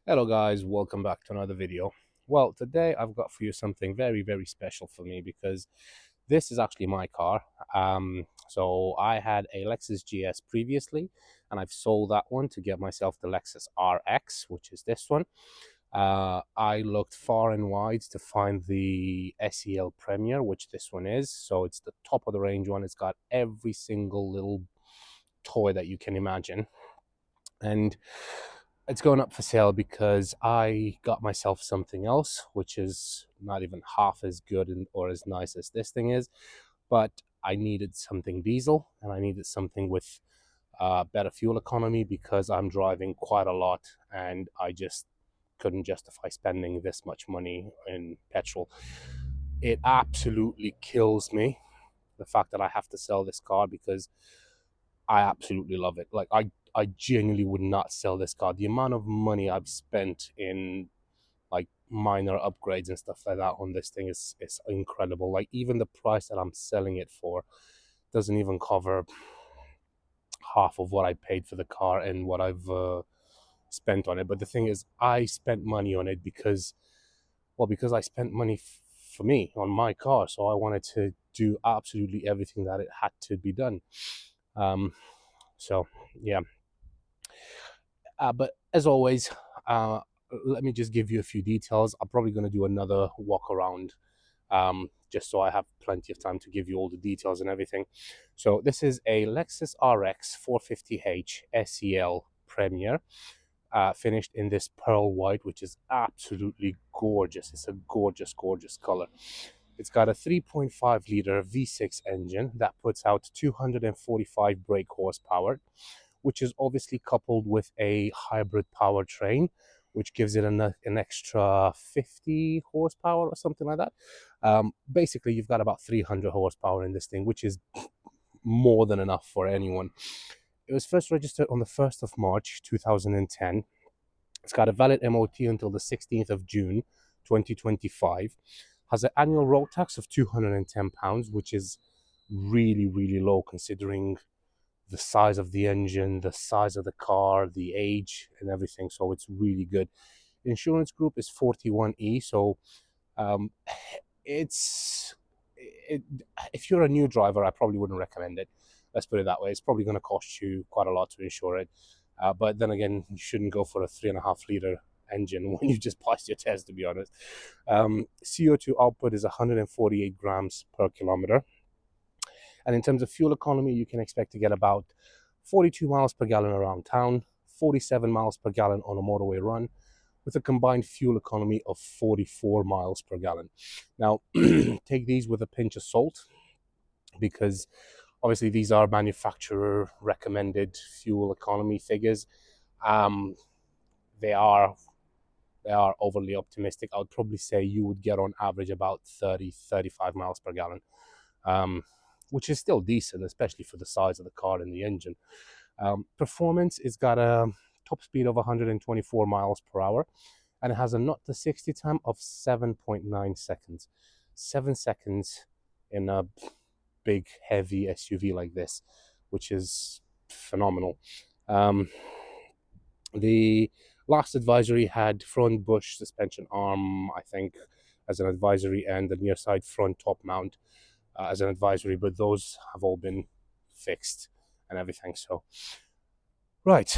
Hello guys, welcome back to another video. Well, today I've got for you something very special for me because this is actually my car. So I had a Lexus GS previously and I've sold that one to get myself the Lexus RX, which is this one. I looked far and wide to find the SEL Premier, which this one is. So it's the top of the range one. It's got every single little toy that you can imagine. And it's going up for sale because I got myself something else, which is not even half as good or as nice as this thing is. But I needed something diesel and I needed something with better fuel economy because I'm driving quite a lot and I just couldn't justify spending this much money in petrol. It absolutely kills me, the fact that I have to sell this car, because I absolutely love it. Like I genuinely would not sell this car. The amount of money I've spent in like minor upgrades and stuff like that on this thing is incredible. Like even the price that I'm selling it for doesn't even cover half of what I paid for the car and what I've spent on it. But the thing is, I spent money on it because I spent money for me on my car, so I wanted to do absolutely everything that it had to be done. So yeah. But as always, let me just give you a few details. I'm probably going to do another walk around, just so I have plenty of time to give you all the details and everything. So this is a Lexus RX 450h SEL Premier, finished in this pearl white, which is absolutely gorgeous. It's a gorgeous color. It's got a 3.5 liter V6 engine that puts out 245 brake horsepower, which is obviously coupled with a hybrid powertrain, which gives it an extra 50 horsepower or something like that. Basically, you've got about 300 horsepower in this thing, which is more than enough for anyone. It was first registered on the 1st of March 2010. It's got a valid MOT until the 16th of June 2025. Has an annual road tax of £210, which is really low considering the size of the engine, the size of the car, the age, and everything. So it's really good. Insurance group is 41E. So um, it's it, if you're a new driver, I probably wouldn't recommend it. Let's put it that way. It's probably going to cost you quite a lot to insure it. But then again, you shouldn't go for a 3.5 liter engine when you just passed your test, to be honest. CO2 output is 148 grams per kilometer. And in terms of fuel economy, you can expect to get about 42 miles per gallon around town, 47 miles per gallon on a motorway run, with a combined fuel economy of 44 miles per gallon. Now, take these with a pinch of salt, because obviously these are manufacturer recommended fuel economy figures. They are overly optimistic. I would probably say you would get on average about 35 miles per gallon. Which is still decent, especially for the size of the car and the engine. Performance, it's got a top speed of 124 miles per hour, and it has a 0 to 60 time of 7.9 seconds. 7 seconds in a big, heavy SUV like this, which is phenomenal. The last advisory had front bush suspension arm, I think, as an advisory, and the near side front top mount as an advisory, but those have all been fixed and everything. So, right,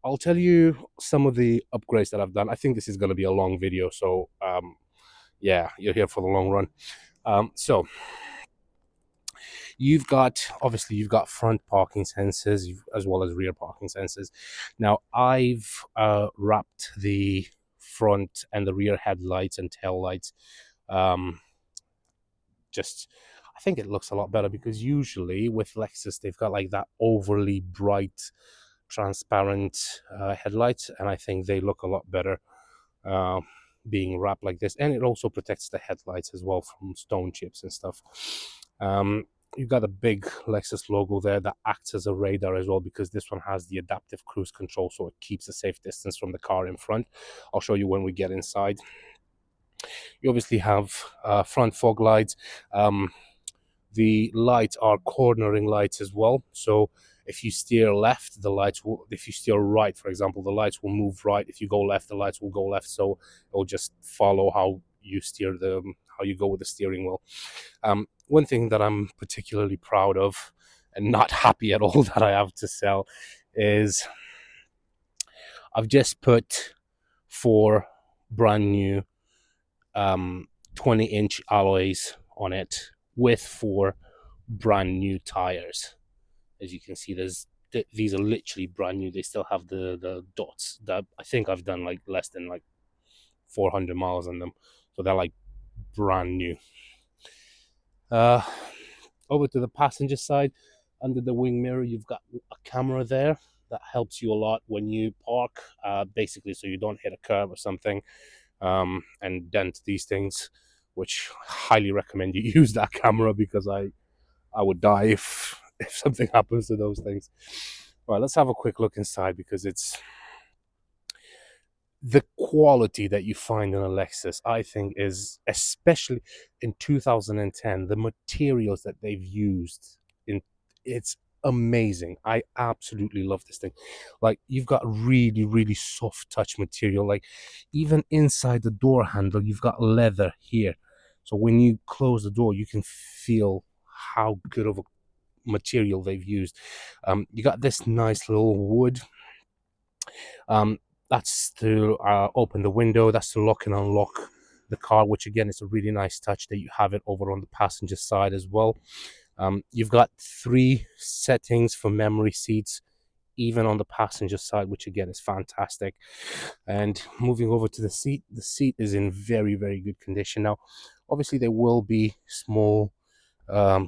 I'll tell you some of the upgrades that I've done. I think this is going to be a long video, so yeah, you're here for the long run. So you've got front parking sensors as well as rear parking sensors. Now I've wrapped the front and the rear headlights and tail lights. I think it looks a lot better, because usually with Lexus they've got like that overly bright transparent headlights, and I think they look a lot better being wrapped like this, and it also protects the headlights as well from stone chips and stuff. You've got a big Lexus logo there that acts as a radar as well, because this one has the adaptive cruise control, so it keeps a safe distance from the car in front. I'll show you when we get inside. You obviously have front fog lights. The lights are cornering lights as well, so If you steer left, the lights will, if you steer right, for example, the lights will move right. If you go left, the lights will go left. So it'll just follow how you steer how you go with the steering wheel. One thing that I'm particularly proud of and not happy at all that I have to sell is I've just put 4 brand new 20-inch alloys on it with 4 brand new tires. As you can see, these are literally brand new. They still have the dots that I think I've done like less than like 400 miles on them, so they're like brand new. Over to the passenger side, under the wing mirror, you've got a camera there that helps you a lot when you park, basically so you don't hit a curb or something and dent these things, which I highly recommend you use that camera, because I would die if something happens to those things. All right, let's have a quick look inside, because it's the quality that you find in a Lexus, I think, is, especially in 2010, the materials that they've used in, it's amazing. I absolutely love this thing. Like, you've got really, really soft touch material. Like, even inside the door handle, you've got leather here. So when you close the door, you can feel how good of a material they've used. You got this nice little wood. That's to open the window. That's to lock and unlock the car, which again is a really nice touch that you have it over on the passenger side as well. You've got 3 settings for memory seats, even on the passenger side, which again is fantastic. And moving over to the seat is in very, very good condition. Now, obviously, there will be small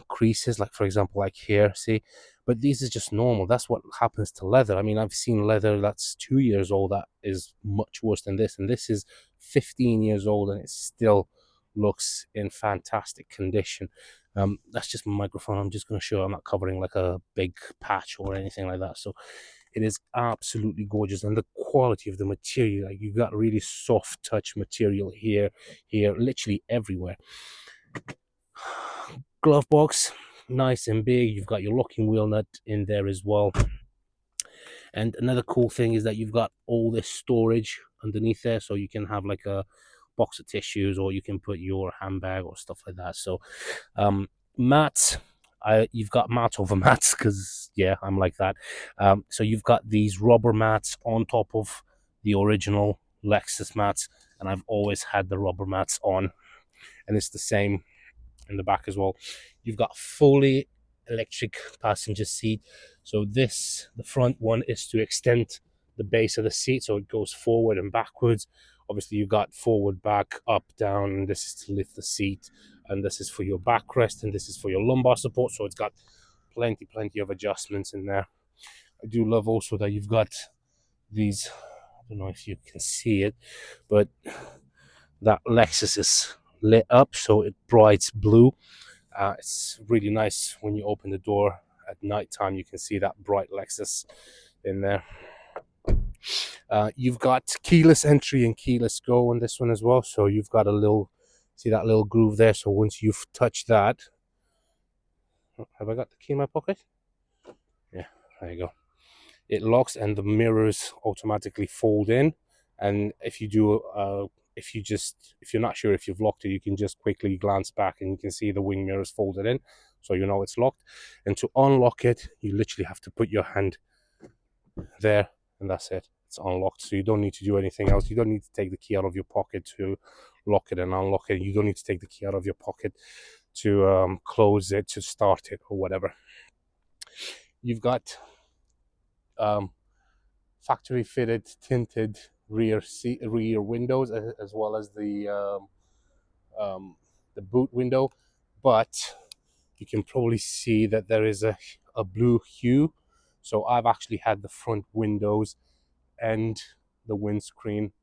creases, like for example, like here, see, but these is just normal. That's what happens to leather. I mean, I've seen leather that's 2 years old that is much worse than this, and this is 15 years old and it still looks in fantastic condition. That's just my microphone. I'm just going to show I'm not covering like a big patch or anything like that. So it is absolutely gorgeous, and the quality of the material, like, you got really soft touch material here, literally everywhere. Glove box, nice and big. You've got your locking wheel nut in there as well. And another cool thing is that you've got all this storage underneath there, so you can have like a box of tissues, or you can put your handbag or stuff like that. So mats, you've got mats over mats, because yeah, I'm like that. So you've got these rubber mats on top of the original Lexus mats, and I've always had the rubber mats on, and it's the same in the back as well. You've got fully electric passenger seat. So the front one is to extend the base of the seat, so it goes forward and backwards. Obviously, you've got forward, back, up, down, and this is to lift the seat, and this is for your backrest, and this is for your lumbar support. So it's got plenty of adjustments in there. I do love also that you've got these, I don't know if you can see it, but that Lexus is lit up, so it bright blue. It's really nice when you open the door at night time. You can see that bright Lexus in there. You've got keyless entry and keyless go on this one as well. So you've got a little, see that little groove there. So once you've touched that, have I got the key in my pocket? Yeah, there you go. It locks and the mirrors automatically fold in. And if you do, if you're not sure if you've locked it, you can just quickly glance back and you can see the wing mirrors folded in, so you know it's locked. And to unlock it, you literally have to put your hand there, and that's it. It's unlocked, so you don't need to do anything else. You don't need to take the key out of your pocket to lock it and unlock it. You don't need to take the key out of your pocket to close it, to start it, or whatever. You've got factory fitted tinted rear windows, as well as the boot window, but you can probably see that there is a blue hue. So I've actually had the front windows and the windscreen,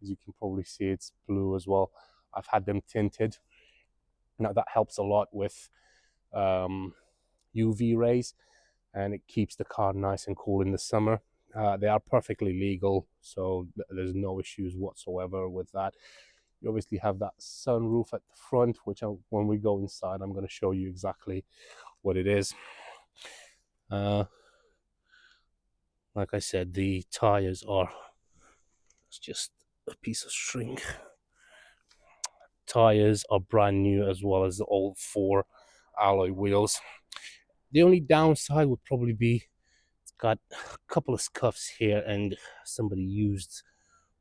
as you can probably see, it's blue as well. I've had them tinted. Now that helps a lot with UV rays, and it keeps the car nice and cool in the summer. They are perfectly legal, so there's no issues whatsoever with that. You obviously have that sunroof at the front, which when we go inside, I'm going to show you exactly what it is. Like I said, the tires are, it's just a piece of string. Tires are brand new, as well as the old 4 alloy wheels. The only downside would probably be it's got a couple of scuffs here, and somebody used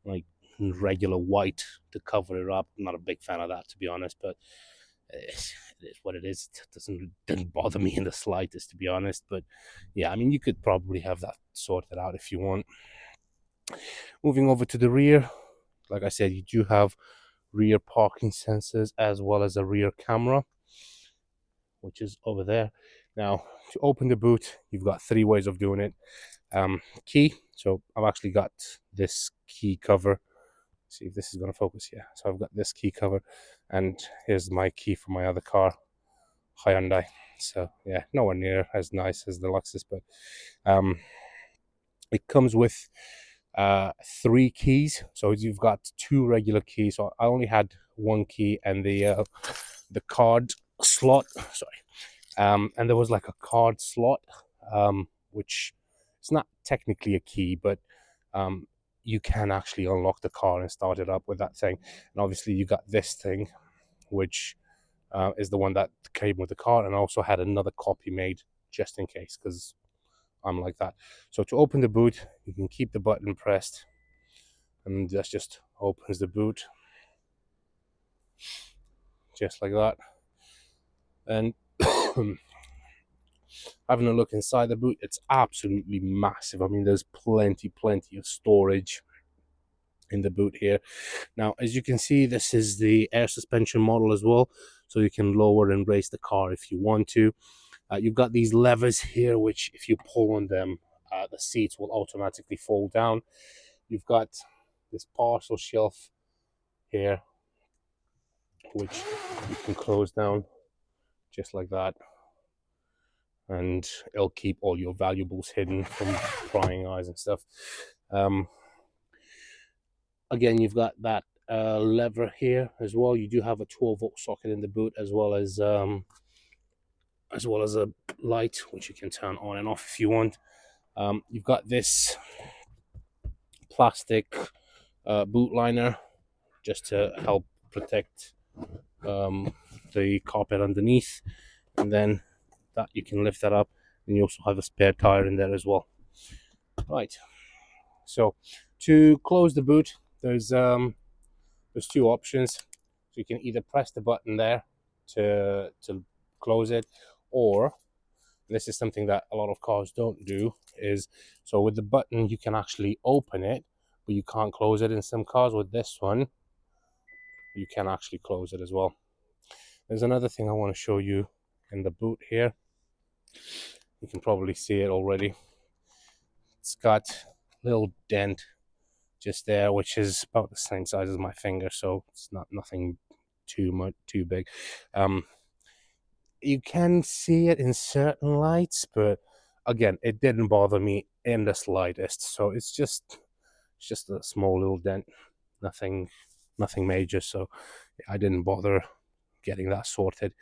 like regular white to cover it up. I'm not a big fan of that, to be honest, but it is what it is. It doesn't bother me in the slightest, to be honest. But yeah, I mean, you could probably have that sorted out if you want. Moving over to the rear, like I said, you do have rear parking sensors as well as a rear camera, which is over there. Now, to open the boot, you've got 3 ways of doing it. Key. So I've actually got this key cover. See if this is going to focus. Yeah. So I've got this key cover, and here's my key for my other car, Hyundai. So yeah, nowhere near as nice as the Lexus, but it comes with 3 keys. So you've got 2 regular keys. So I only had 1 key, and the card slot. Sorry. And there was like a card slot, which it's not technically a key, but you can actually unlock the car and start it up with that thing. And obviously, you got this thing, which is the one that came with the car, and I also had another copy made just in case, because I'm like that. So to open the boot, you can keep the button pressed, and that just opens the boot, just like that. And having a look inside the boot, it's absolutely massive. I mean, there's plenty of storage in the boot here. Now, as you can see, this is the air suspension model as well, so you can lower and raise the car if you want to. You've got these levers here, which if you pull on them, the seats will automatically fall down. You've got this parcel shelf here, which you can close down just like that, and it'll keep all your valuables hidden from prying eyes and stuff. Again, you've got that lever here as well. You do have a 12-volt socket in the boot, as well as a light, which you can turn on and off if you want. You've got this plastic boot liner just to help protect the carpet underneath, and then that you can lift that up, and you also have a spare tire in there as well. Right, so to close the boot, there's 2 options. So you can either press the button there to close it, or this is something that a lot of cars don't do, is so with the button you can actually open it, but you can't close it in some cars. With this one, you can actually close it as well. There's another thing I want to show you in the boot here. You can probably see it already. It's got a little dent just there, which is about the same size as my finger, so it's nothing too big. You can see it in certain lights, but again, it didn't bother me in the slightest. So it's just a small little dent, nothing major. So I didn't bother getting that sorted.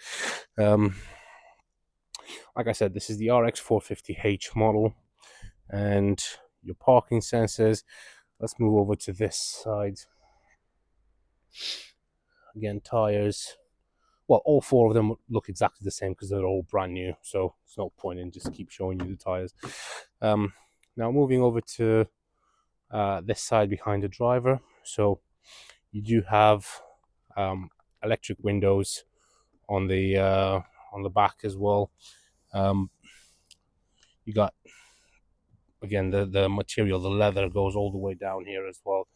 Like I said, this is the RX 450H model, and your parking sensors. Let's move over to this side. Again, tires. Well, all 4 of them look exactly the same because they're all brand new, so there's no point in just keep showing you the tires. Now moving over to this side behind the driver, so you do have electric windows on the back as well. You got, again, the material, the leather goes all the way down here as well.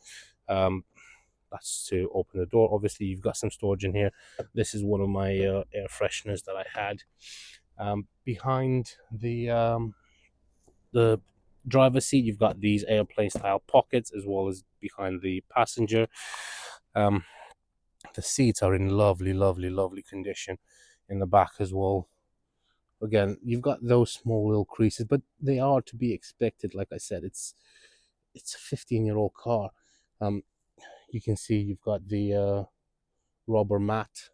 That's to open the door. Obviously, you've got some storage in here. This is one of my air fresheners that I had. Behind the driver's seat, you've got these airplane style pockets, as well as behind the passenger. The seats are in lovely condition in the back as well. Again, you've got those small little creases, but they are to be expected. Like I said, it's a 15-year-old car. You can see you've got the rubber mat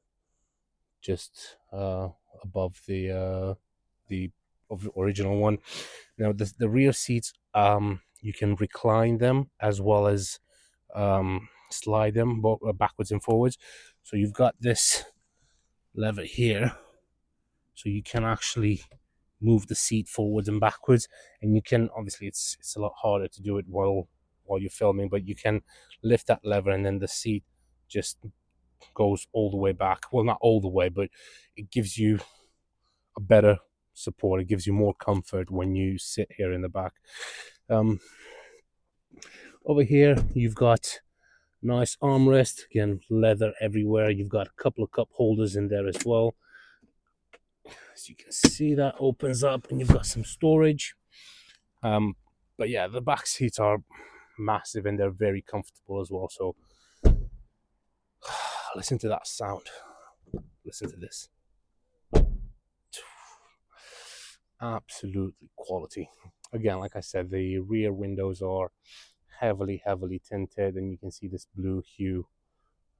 just above the original one. Now the rear seats You can recline them as well as slide them backwards and forwards. So you've got this lever here, so you can actually move the seat forwards and backwards, and you can, obviously it's a lot harder to do it while you're filming, but you can lift that lever and then the seat just goes all the way back. Well, not all the way, but it gives you a better support. It gives you more comfort when you sit here in the back. Over here you've got nice armrest, again leather everywhere. You've got a couple of cup holders in there as well. As you can see, that opens up and you've got some storage. But yeah, the back seats are massive and they're very comfortable as well. So listen to that sound. Listen to this. Absolutely quality. Again, like I said, the rear windows are heavily tinted, and you can see this blue hue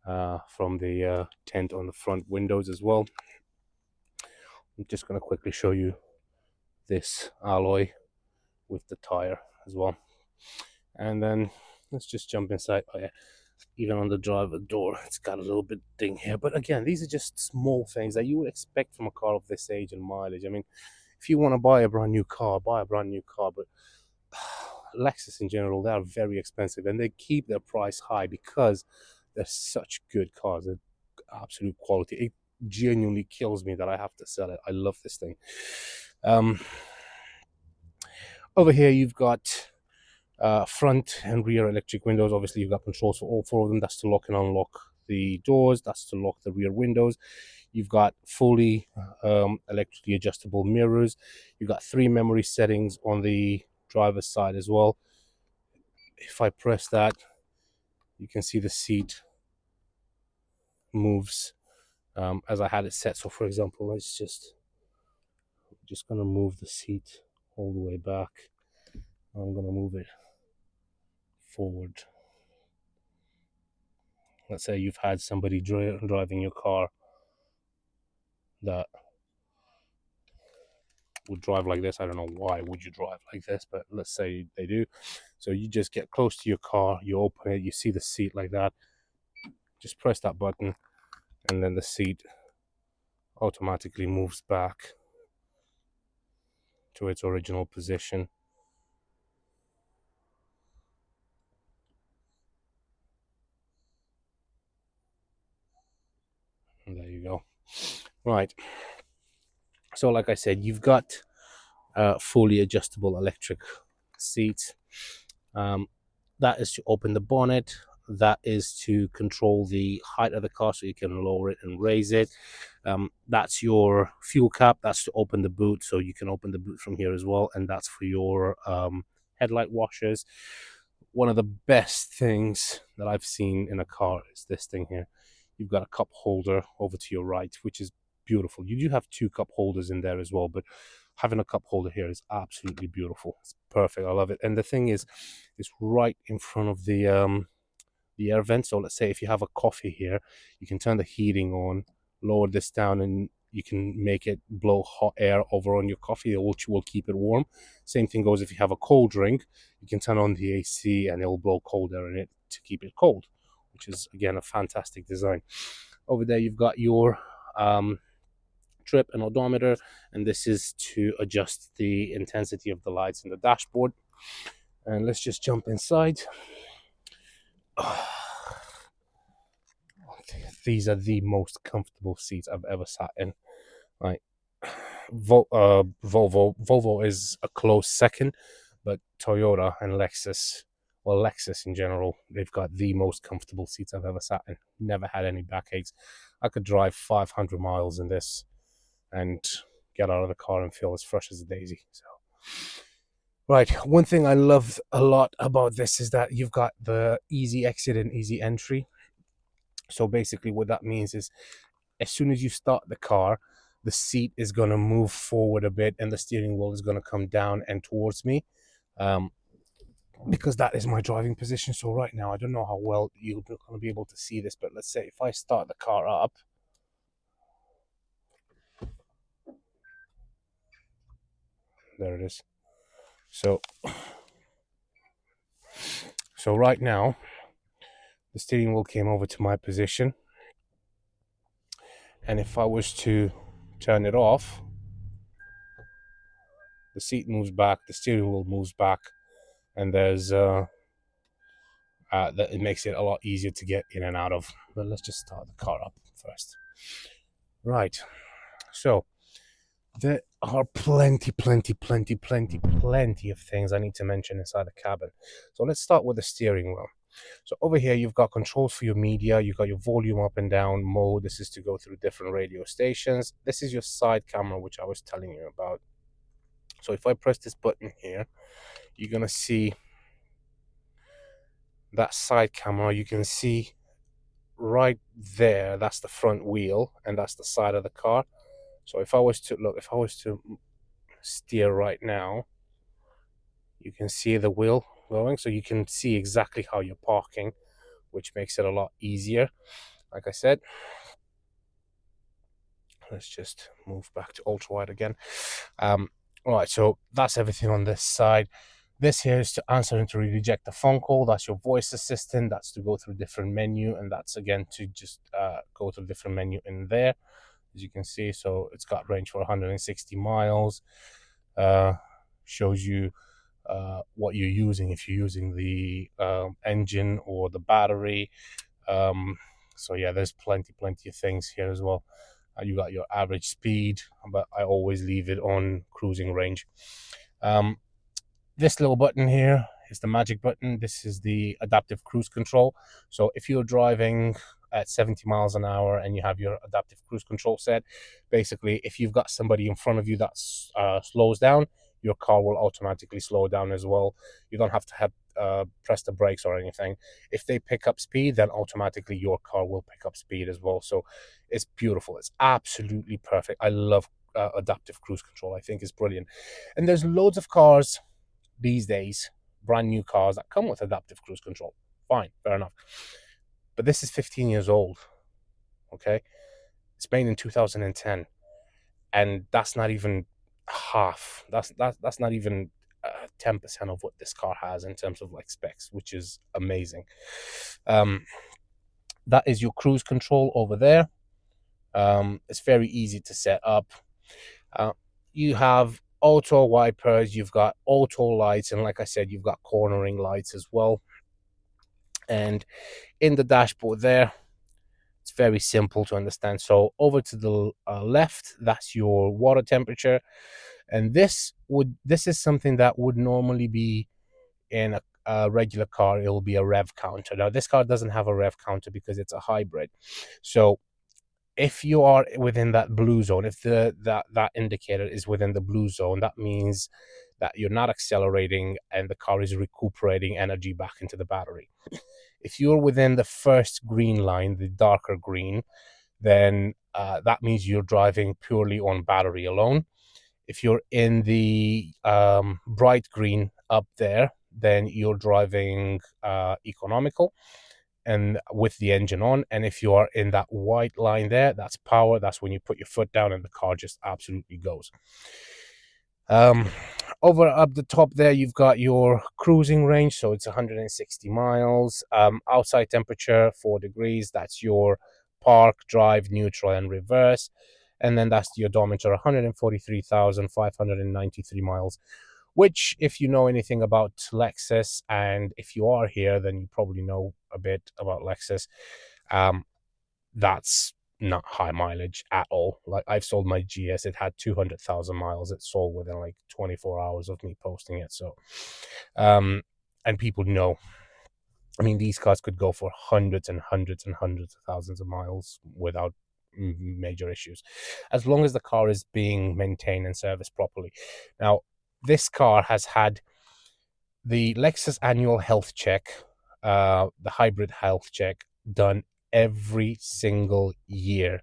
from the tint on the front windows as well. I'm just going to quickly show you this alloy with the tire as well, and then let's just jump inside. Oh yeah, even on the driver door it's got a little bit ding here, but again, these are just small things that you would expect from a car of this age and mileage. I mean, if you want to buy a brand new car, buy a brand new car, but Lexus in general, they are very expensive and they keep their price high because they're such good cars. They're absolute quality. It genuinely kills me that I have to sell it. I love this thing. Over here you've got front and rear electric windows. Obviously you've got controls for all four of them. That's to lock and unlock the doors, that's to lock the rear windows. You've got fully electrically adjustable mirrors. You've got 3 memory settings on the driver's side as well. If I press that, you can see the seat moves as I had it set. So for example, let's just gonna move the seat all the way back. I'm gonna move it forward. Let's say you've had somebody driving your car that would drive like this. I don't know why would you drive like this, but let's say they do. So you just get close to your car, you open it, you see the seat like that, just press that button and then the seat automatically moves back to its original position. And there you go. Right, so like I said, you've got fully adjustable electric seats. That is to open the bonnet. That is to control the height of the car so you can lower it and raise it. That's your fuel cap. That's to open the boot, so you can open the boot from here as well. And that's for your headlight washers. One of the best things that I've seen in a car is this thing here. You've got a cup holder over to your right, which is beautiful. You do have 2 cup holders in there as well, but having a cup holder here is absolutely beautiful. It's perfect. I love it. And the thing is, it's right in front of the air vent. So let's say if you have a coffee here, you can turn the heating on, lower this down, and you can make it blow hot air over on your coffee, which will keep it warm. Same thing goes if you have a cold drink, you can turn on the AC and it will blow cold air in it to keep it cold, which is again a fantastic design. Over there you've got your trip and odometer, and this is to adjust the intensity of the lights in the dashboard. And let's just jump inside. These are the most comfortable seats I've ever sat in. Like Volvo is a close second, but Toyota and Lexus, well, Lexus in general, they've got the most comfortable seats I've ever sat in. Never had any backaches. I could drive 500 miles in this and get out of the car and feel as fresh as a daisy. So, right, one thing I love a lot about this is that you've got the easy exit and easy entry. So basically what that means is as soon as you start the car, the seat is going to move forward a bit and the steering wheel is going to come down and towards me, because that is my driving position. So right now, I don't know how well you're going to be able to see this, but let's say if I start the car up, there it is. So So right now, the steering wheel came over to my position, and if I was to turn it off, the seat moves back, the steering wheel moves back, and there's that it makes it a lot easier to get in and out of. But let's just start the car up first. Right. So there are plenty of things I need to mention inside the cabin. So let's start with the steering wheel. So over here, you've got controls for your media. You've got your volume up and down mode. This is to go through different radio stations. This is your side camera, which I was telling you about. So if I press this button here, you're going to see that side camera. You can see right there, that's the front wheel, and that's the side of the car. So if I was to steer right now, you can see the wheel going, so you can see exactly how you're parking, which makes it a lot easier. Like I said, let's just move back to ultra wide again. All right, so that's everything on this side. This here is to answer and to reject a phone call. That's your voice assistant. That's to go through different menu, and that's again to just go through different menu in there, as you can see. So it's got range for 160 miles. Shows you what you're using, if you're using the engine or the battery. So yeah, there's plenty of things here as well. You got your average speed, but I always leave it on cruising range. This little button here is the magic button. This is the adaptive cruise control. So if you're driving at 70 miles an hour and you have your adaptive cruise control set, basically if you've got somebody in front of you that slows down, your car will automatically slow down as well. You don't have to have press the brakes or anything. If they pick up speed, then automatically your car will pick up speed as well. So it's beautiful. It's absolutely perfect. I love adaptive cruise control. I think it's brilliant. And there's loads of cars these days, brand new cars that come with adaptive cruise control. Fine, fair enough. But this is 15 years old. Okay, it's made in 2010, and that's not even half. That's not even 10% of what this car has in terms of like specs, which is amazing. That is your cruise control over there. It's very easy to set up. You have auto wipers, you've got auto lights, and like I said, you've got cornering lights as well. And in the dashboard there, it's very simple to understand. So over to the left, that's your water temperature, and this is something that would normally be in a regular car. It'll be a rev counter. Now this car doesn't have a rev counter because it's a hybrid. So if you are within that blue zone, if that indicator is within the blue zone, that means that you're not accelerating and the car is recuperating energy back into the battery. If you're within the first green line, the darker green, then that means you're driving purely on battery alone. If you're in the bright green up there, then you're driving economical and with the engine on. And if you are in that white line there, that's power. That's when you put your foot down and the car just absolutely goes. Over up the top there, you've got your cruising range, so it's 160 miles. Outside temperature 4 degrees. That's your park, drive, neutral, and reverse. And then that's the odometer, 143,593 miles, which, if you know anything about Lexus, and if you are here, then you probably know a bit about Lexus. That's not high mileage at all. Like, I've sold my GS, it had 200,000 miles. It sold within like 24 hours of me posting it. So, and people know. I mean, these cars could go for hundreds and hundreds and hundreds of thousands of miles without major issues, as long as the car is being maintained and serviced properly. Now, this car has had the Lexus annual health check, the hybrid health check, done every single year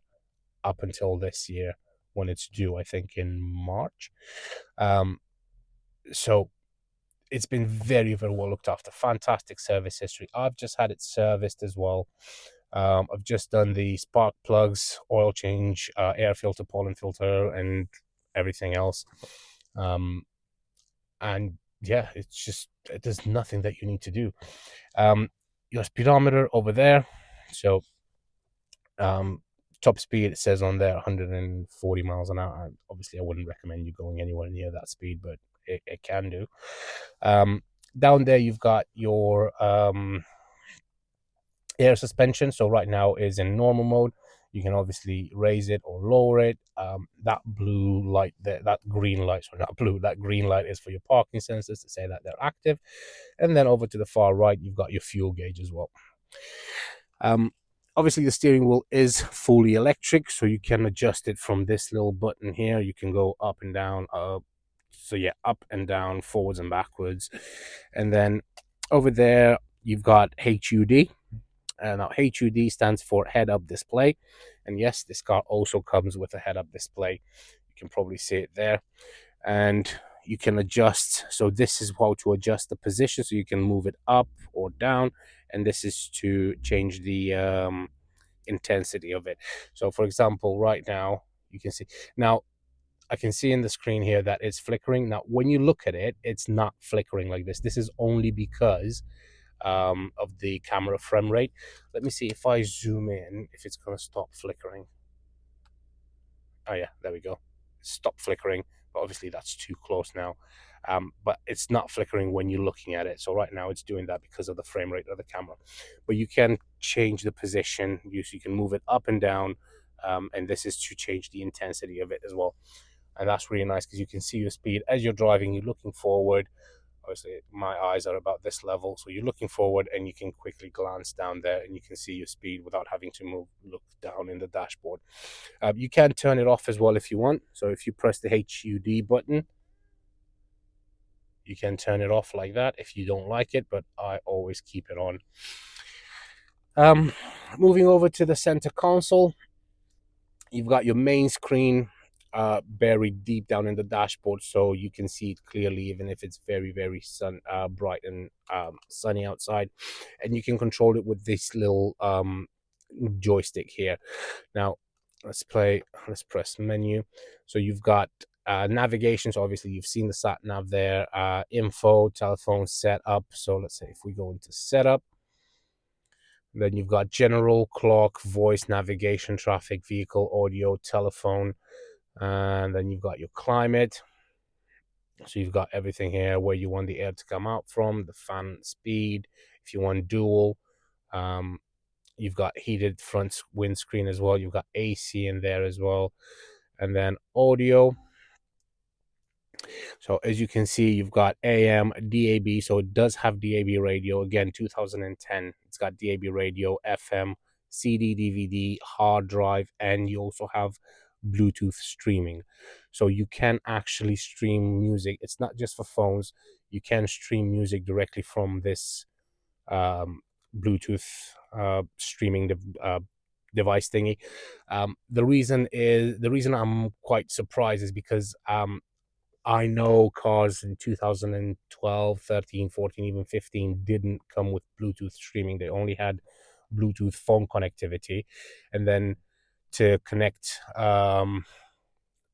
up until this year when it's due, I think in March. So it's been very, very well looked after. Fantastic service history. I've just had it serviced as well. I've just done the spark plugs, oil change, air filter, pollen filter, and everything else. And yeah, it's just, there's nothing that you need to do. Your speedometer over there. So um, top speed, it says on there 140 miles an hour. Obviously, I wouldn't recommend you going anywhere near that speed, but it can do. Down there, you've got your air suspension. So right now is in normal mode. You can obviously raise it or lower it. That blue light, that green light, sorry, not blue, that green light is for your parking sensors to say that they're active. And then over to the far right, you've got your fuel gauge as well. Obviously, the steering wheel is fully electric, so you can adjust it from this little button here. You can go up and down, so yeah, up and down, forwards and backwards. And then over there, you've got HUD. Now, HUD stands for head-up display. And yes, this car also comes with a head-up display. You can probably see it there. And you can adjust. So this is how to adjust the position. So you can move it up or down. And this is to change the intensity of it. So for example, right now, you can see. Now, I can see in the screen here that it's flickering. Now, when you look at it, it's not flickering like this. This is only because of the camera frame rate. Let me see if I zoom in, if it's going to stop flickering. Oh yeah, there we go. Stop flickering, but obviously that's too close now. But it's not flickering when you're looking at it. So right now it's doing that because of the frame rate of the camera. But you can change the position. You can move it up and down, and this is to change the intensity of it as well. And that's really nice because you can see your speed as you're driving. You're looking forward. Obviously, my eyes are about this level, so you're looking forward, and you can quickly glance down there, and you can see your speed without having to look down in the dashboard. You can turn it off as well if you want. So if you press the HUD button, you can turn it off like that if you don't like it, but I always keep it on. Moving over to the center console, you've got your main screen buried deep down in the dashboard, so you can see it clearly even if it's very, very bright and sunny outside. And you can control it with this little joystick here. Now, let's press menu. So you've got navigation. So obviously you've seen the sat nav there. Info, telephone, setup. So let's say if we go into setup, then you've got general, clock, voice, navigation, traffic, vehicle, audio, telephone, and then you've got your climate. So you've got everything here, where you want the air to come out from, the fan speed, if you want dual. You've got heated front windscreen as well. You've got AC in there as well. And then audio. So as you can see, you've got AM, DAB. So it does have DAB radio. Again, 2010. It's got DAB radio, FM, CD, DVD, hard drive, and you also have Bluetooth streaming. So you can actually stream music. It's not just for phones. You can stream music directly from this Bluetooth streaming device thingy. The reason I'm quite surprised is because I know cars in 2012, 13, 14, even 15 didn't come with Bluetooth streaming. They only had Bluetooth phone connectivity, and then to connect to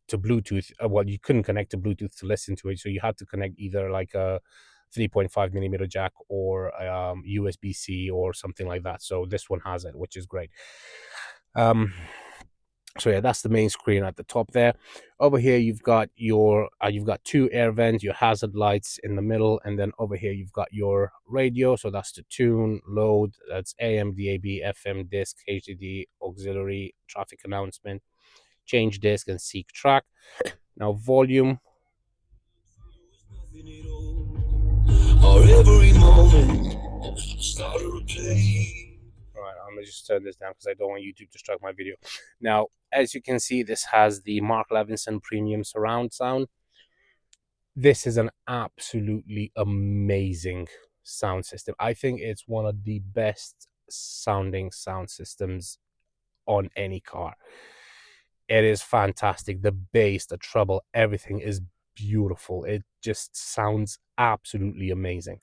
Bluetooth, well, you couldn't connect to Bluetooth to listen to it, so you had to connect either like a 3.5 millimeter jack or USB-C or something like that. So this one has it, which is great. So yeah, that's the main screen at the top there. Over here, you've got your you've got two air vents, your hazard lights in the middle, and then over here you've got your radio. So that's the tune, load, that's AM, DAB, FM, disc, HDD, auxiliary, traffic announcement, change disc, and seek track. Now volume. Or every moment, start a replay. All right, I'm gonna just turn this down because I don't want YouTube to strike my video. Now, as you can see, this has the Mark Levinson premium surround sound. This is an absolutely amazing sound system. I think it's one of the best sounding sound systems on any car. It is fantastic. The bass, the treble, everything is beautiful. It just sounds absolutely amazing.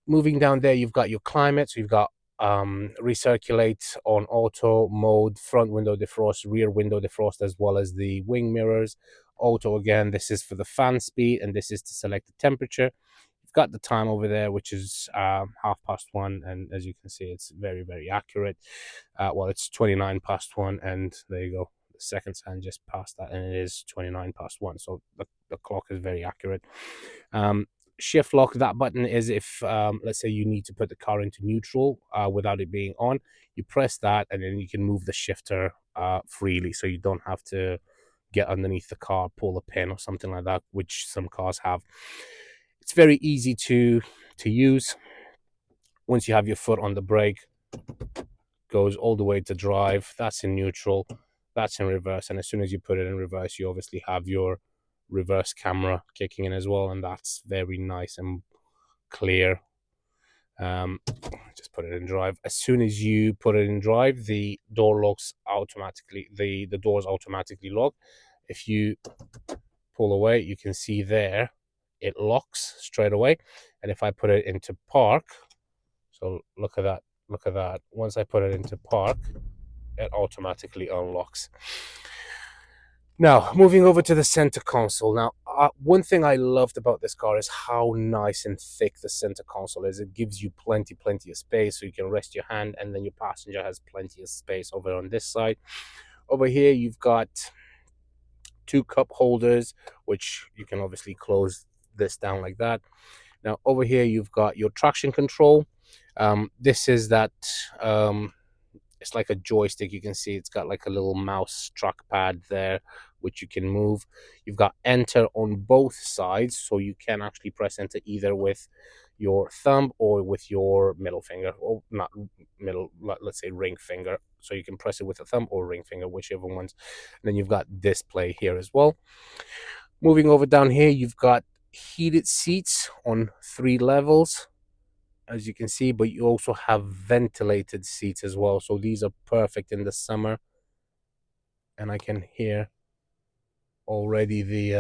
Moving down there, you've got your climate. So you've got recirculate on auto mode, front window defrost, rear window defrost, as well as the wing mirrors. Auto again, this is for the fan speed, and this is to select the temperature. You've got the time over there, which is 1:30, and as you can see, it's very, very accurate. Well, it's 1:29, and there you go. The seconds hand just passed that, and it is 1:29, so the clock is very accurate. Shift lock, that button is if let's say you need to put the car into neutral without it being on. You press that, and then you can move the shifter freely, so you don't have to get underneath the car, pull a pin or something like that, which some cars have. It's very easy to use. Once you have your foot on the brake, goes all the way to drive. That's in neutral, that's in reverse, and as soon as you put it in reverse, you obviously have your reverse camera kicking in as well, and that's very nice and clear. Just put it in drive. As soon as you put it in drive, the door locks automatically. The doors automatically lock. If you pull away, you can see there it locks straight away. And if I put it into park, so look at that, look at that. Once I put it into park, it automatically unlocks. Now, moving over to the center console. Now, one thing I loved about this car is how nice and thick the center console is. It gives you plenty of space, so you can rest your hand, and then your passenger has plenty of space over on this side. Over here, you've got two cup holders, which you can obviously close this down like that. Now, over here, you've got your traction control. This is that... it's like a joystick. You can see it's got like a little mouse trackpad there, which you can move. You've got enter on both sides, so you can actually press enter either with your thumb or with your middle finger, or not middle, let's say ring finger. So you can press it with a thumb or ring finger, whichever ones. And then you've got display here as well. Moving over down here, you've got heated seats on 3 levels, as you can see, but you also have ventilated seats as well, so these are perfect in the summer. And I can hear already the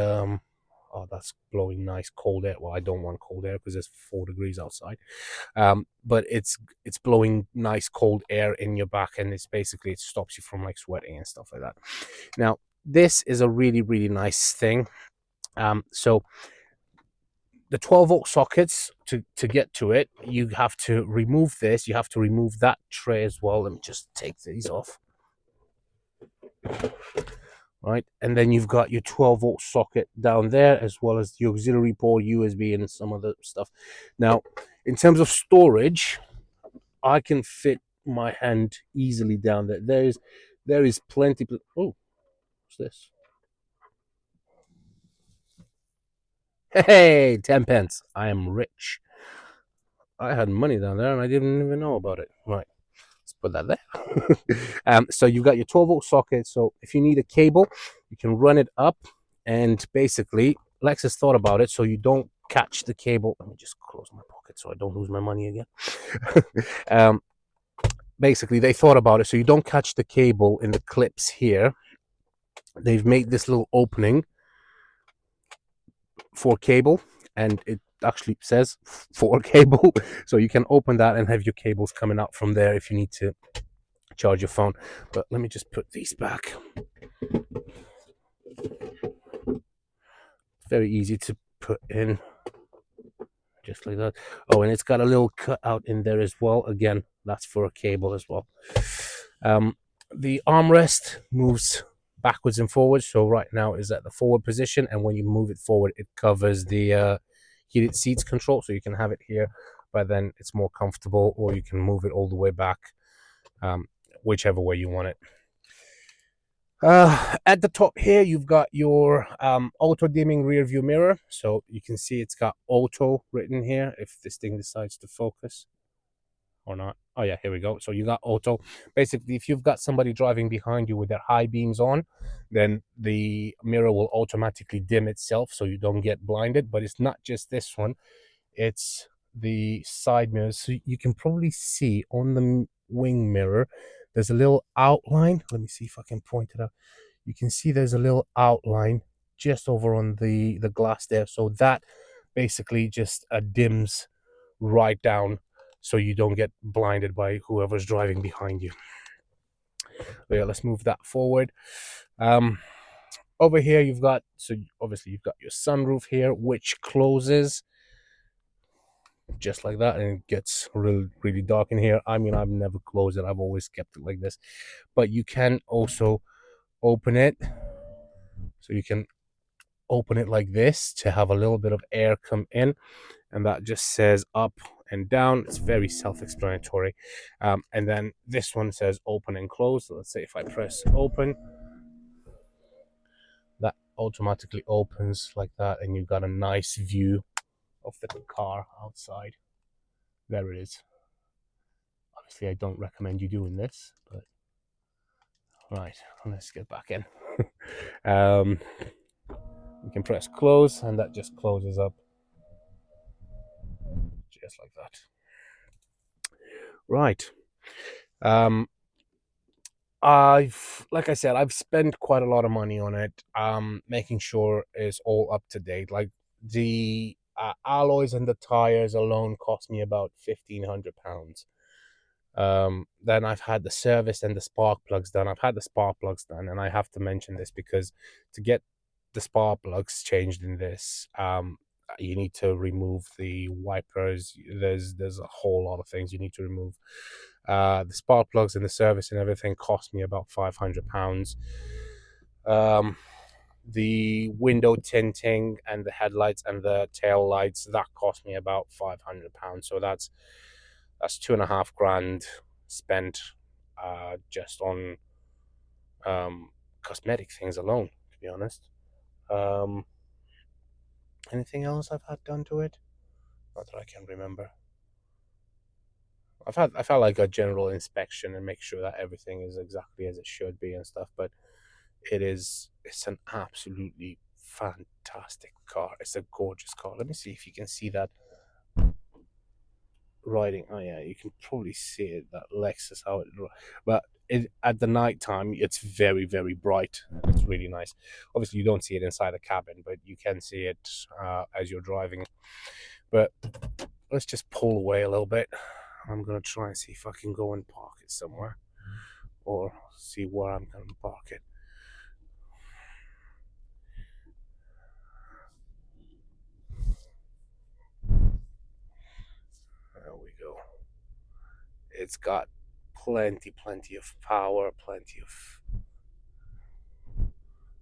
oh, that's blowing nice cold air. Well, I don't want cold air because it's 4 degrees outside, but it's blowing nice cold air in your back, and it's basically, it stops you from like sweating and stuff like that. Now, this is a really, really nice thing. So the 12-volt sockets, to get to it, you have to remove this. You have to remove that tray as well. Let me just take these off. Right, and then you've got your 12-volt socket down there, as well as the auxiliary port, USB, and some other stuff. Now, in terms of storage, I can fit my hand easily down there. There is plenty. Oh, what's this? Hey, 10 pence. I am rich. I had money down there and I didn't even know about it. Right, let's put that there. So you've got your 12-volt socket. So if you need a cable, you can run it up, and basically Lexus thought about it so you don't catch the cable. Let me just close my pocket so I don't lose my money again. Basically, they thought about it so you don't catch the cable in the clips here. They've made this little opening for cable, and it actually says for cable, so you can open that and have your cables coming out from there if you need to charge your phone. But let me just put these back. Very easy to put in, just like that. Oh, and it's got a little cut out in there as well. Again, that's for a cable as well. The armrest moves backwards and forwards, so right now is at the forward position, and when you move it forward, it covers the heated seats control, so you can have it here, but then it's more comfortable, or you can move it all the way back, whichever way you want it. At the top here, you've got your auto dimming rear view mirror, so you can see it's got auto written here if this thing decides to focus or not. Oh yeah, here we go. So you got auto. Basically, if you've got somebody driving behind you with their high beams on, then the mirror will automatically dim itself so you don't get blinded. But it's not just this one, it's the side mirrors. So you can probably see on the wing mirror, there's a little outline. Let me see if I can point it out. You can see there's a little outline just over on the glass there. So that basically just dims right down so you don't get blinded by whoever's driving behind you. But yeah, let's move that forward. Over here you've got, so obviously you've got your sunroof here, which closes just like that, and it gets really dark in here. I mean, I've never closed it, I've always kept it like this. But you can also open it, so you can open it like this to have a little bit of air come in, and that just says up and down. It's very self-explanatory. And then this one says open and close. So let's say if I press open, that automatically opens like that, and you've got a nice view of the car outside. There it is. Obviously I don't recommend you doing this, but right, let's get back in. You can press close, and that just closes up just like that. Right. Like I said, I've spent quite a lot of money on it, making sure it's all up to date. Like the alloys and the tires alone cost me about £1,500. Then I've had the service and the spark plugs done. I've had the spark plugs done, and I have to mention this because to get the spark plugs changed in this, you need to remove the wipers. There's a whole lot of things you need to remove. The spark plugs and the service and everything cost me about £500. The window tinting and the headlights and the tail lights, that cost me about £500. So that's 2.5 grand spent just on cosmetic things alone, to be honest. Anything else I've had done to it? Not that I can remember. I've had like a general inspection and make sure that everything is exactly as it should be and stuff, but it's an absolutely fantastic car. It's a gorgeous car. Let me see if you can see that riding. Oh yeah, you can probably see it, that Lexus, how it, but at the night time it's very bright. It's really nice. Obviously you don't see it inside the cabin, but you can see it as you're driving. But let's just pull away a little bit. I'm gonna try and see if I can go and park it somewhere, or see where I'm gonna park it. There we go. It's got plenty of power,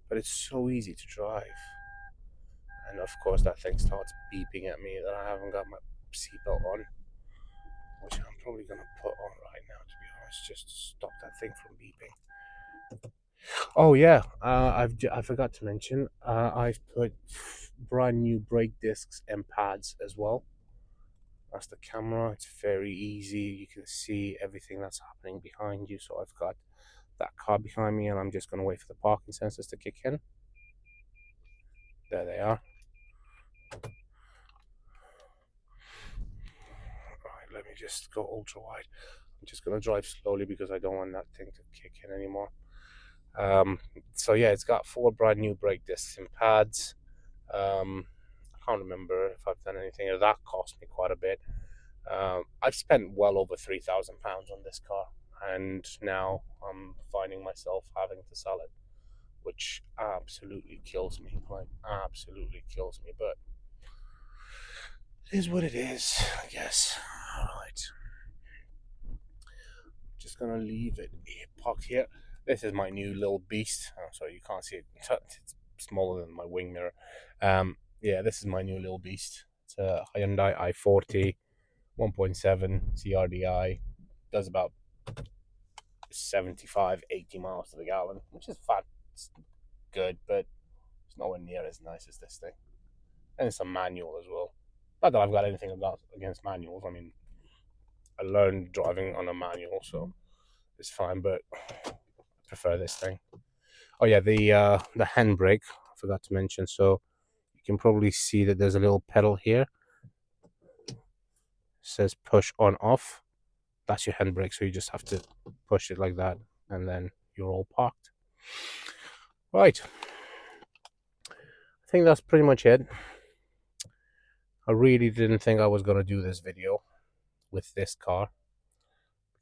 but it's so easy to drive. And of course that thing starts beeping at me that I haven't got my seatbelt on, which I'm probably gonna put on right now, to be honest, just to stop that thing from beeping. Oh yeah, I forgot to mention, I've put brand new brake discs and pads as well. That's the camera. It's very easy. You can see everything that's happening behind you. So I've got that car behind me, and I'm just gonna wait for the parking sensors to kick in. There they are. Alright, let me just go ultra wide. I'm just gonna drive slowly because I don't want that thing to kick in anymore. So yeah, it's got 4 brand new brake discs and pads. I can't remember if I've done anything. That cost me quite a bit. I've spent well over £3,000 on this car, and now I'm finding myself having to sell it, which absolutely kills me. Like, absolutely kills me. But it is what it is, I guess. All right. Just gonna leave it parked here. This is my new little beast. Oh, sorry, you can't see it. It's smaller than my wing mirror. Yeah, this is my new little beast. It's a Hyundai i40 1.7 CRDI. Does about 75-80 miles to the gallon, which is fat. It's good, but it's nowhere near as nice as this thing. And it's a manual as well. Not that I've got anything against manuals. I mean, I learned driving on a manual, so it's fine, but I prefer this thing. Oh yeah, the handbrake, I forgot to mention. So you can probably see that there's a little pedal here. It says push on off. That's your handbrake, so you just have to push it like that, and then you're all parked. Right. I think that's pretty much it. I really didn't think I was going to do this video with this car,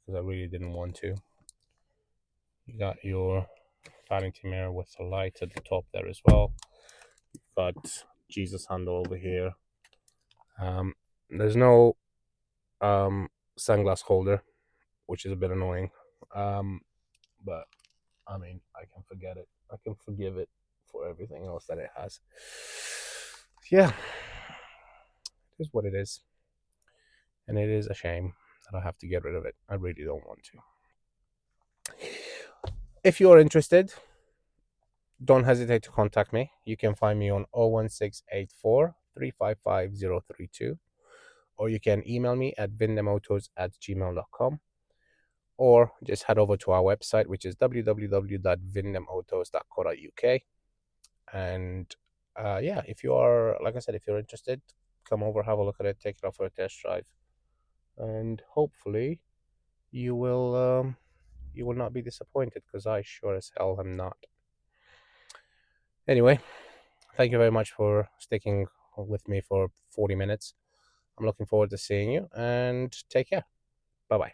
because I really didn't want to. You got your vanity mirror with a light at the top there as well. Got Jesus handle over here. There's no sunglass holder, which is a bit annoying. But I mean, I can forget it. I can forgive it for everything else that it has. Yeah, it is what it is. And it is a shame that I have to get rid of it. I really don't want to. If you're interested, don't hesitate to contact me. You can find me on 01684 355 032, or you can email me at vindemautos@gmail.com, or just head over to our website, which is www.vindemautos.co.uk. And yeah, if you are, like I said, if you're interested, come over, have a look at it, take it off for a test drive, and hopefully you will not be disappointed, because I sure as hell am not. Anyway, thank you very much for sticking with me for 40 minutes. I'm looking forward to seeing you, and take care. Bye bye.